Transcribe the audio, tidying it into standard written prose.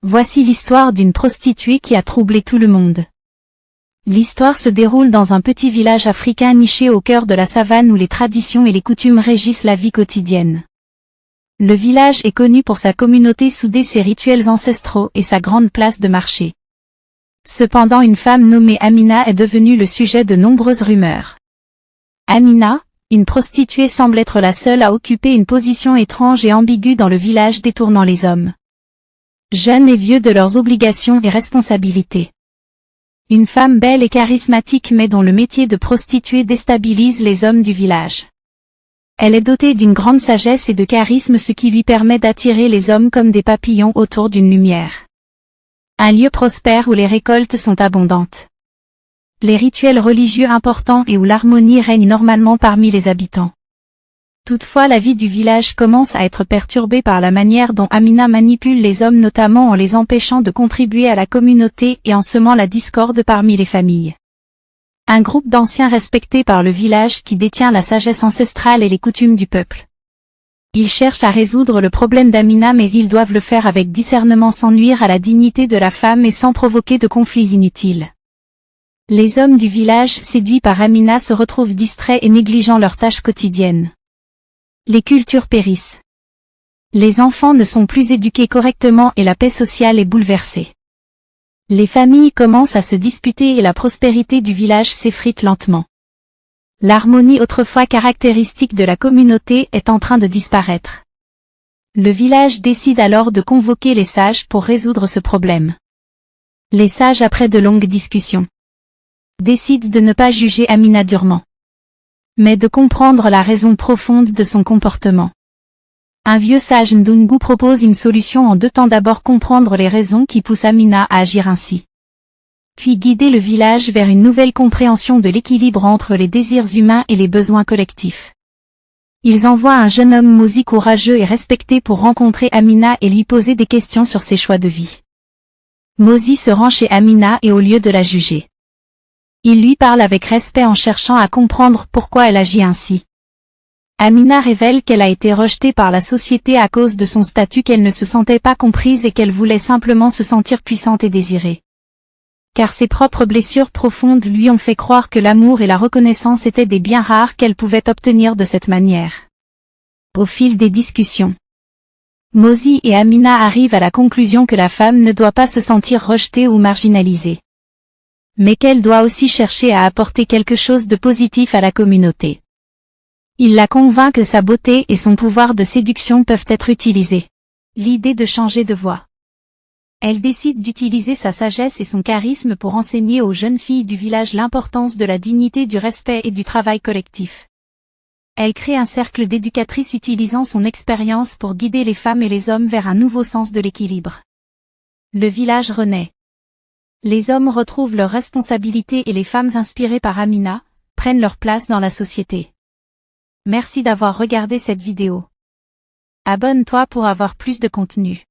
Voici l'histoire d'une prostituée qui a troublé tout le monde. L'histoire se déroule dans un petit village africain niché au cœur de la savane où les traditions et les coutumes régissent la vie quotidienne. Le village est connu pour sa communauté soudée, ses rituels ancestraux et sa grande place de marché. Cependant, une femme nommée Amina est devenue le sujet de nombreuses rumeurs. Amina, une prostituée, semble être la seule à occuper une position étrange et ambiguë dans le village, détournant les hommes, jeunes et vieux, de leurs obligations et responsabilités. Une femme belle et charismatique mais dont le métier de prostituée déstabilise les hommes du village. Elle est dotée d'une grande sagesse et de charisme, ce qui lui permet d'attirer les hommes comme des papillons autour d'une lumière. Un lieu prospère où les récoltes sont abondantes, les rituels religieux importants et où l'harmonie règne normalement parmi les habitants. Toutefois, la vie du village commence à être perturbée par la manière dont Amina manipule les hommes, notamment en les empêchant de contribuer à la communauté et en semant la discorde parmi les familles. Un groupe d'anciens respectés par le village qui détient la sagesse ancestrale et les coutumes du peuple. Ils cherchent à résoudre le problème d'Amina, mais ils doivent le faire avec discernement sans nuire à la dignité de la femme et sans provoquer de conflits inutiles. Les hommes du village, séduits par Amina, se retrouvent distraits et négligeant leurs tâches quotidiennes. Les cultures périssent. Les enfants ne sont plus éduqués correctement et la paix sociale est bouleversée. Les familles commencent à se disputer et la prospérité du village s'effrite lentement. L'harmonie, autrefois caractéristique de la communauté, est en train de disparaître. Le village décide alors de convoquer les sages pour résoudre ce problème. Les sages, après de longues discussions, décident de ne pas juger Amina durement, mais de comprendre la raison profonde de son comportement. Un vieux sage Ndungu propose une solution en 2 temps: d'abord comprendre les raisons qui poussent Amina à agir ainsi, puis guider le village vers une nouvelle compréhension de l'équilibre entre les désirs humains et les besoins collectifs. Ils envoient un jeune homme Mozi, courageux et respecté, pour rencontrer Amina et lui poser des questions sur ses choix de vie. Mozi se rend chez Amina et, au lieu de la juger, il lui parle avec respect en cherchant à comprendre pourquoi elle agit ainsi. Amina révèle qu'elle a été rejetée par la société à cause de son statut, qu'elle ne se sentait pas comprise et qu'elle voulait simplement se sentir puissante et désirée. Car ses propres blessures profondes lui ont fait croire que l'amour et la reconnaissance étaient des biens rares qu'elle pouvait obtenir de cette manière. Au fil des discussions, Mozi et Amina arrivent à la conclusion que la femme ne doit pas se sentir rejetée ou marginalisée, mais qu'elle doit aussi chercher à apporter quelque chose de positif à la communauté. Il la convainc que sa beauté et son pouvoir de séduction peuvent être utilisés. L'idée de changer de voie. Elle décide d'utiliser sa sagesse et son charisme pour enseigner aux jeunes filles du village l'importance de la dignité, du respect et du travail collectif. Elle crée un cercle d'éducatrices utilisant son expérience pour guider les femmes et les hommes vers un nouveau sens de l'équilibre. Le village renaît. Les hommes retrouvent leurs responsabilités et les femmes, inspirées par Amina, prennent leur place dans la société. Merci d'avoir regardé cette vidéo. Abonne-toi pour avoir plus de contenu.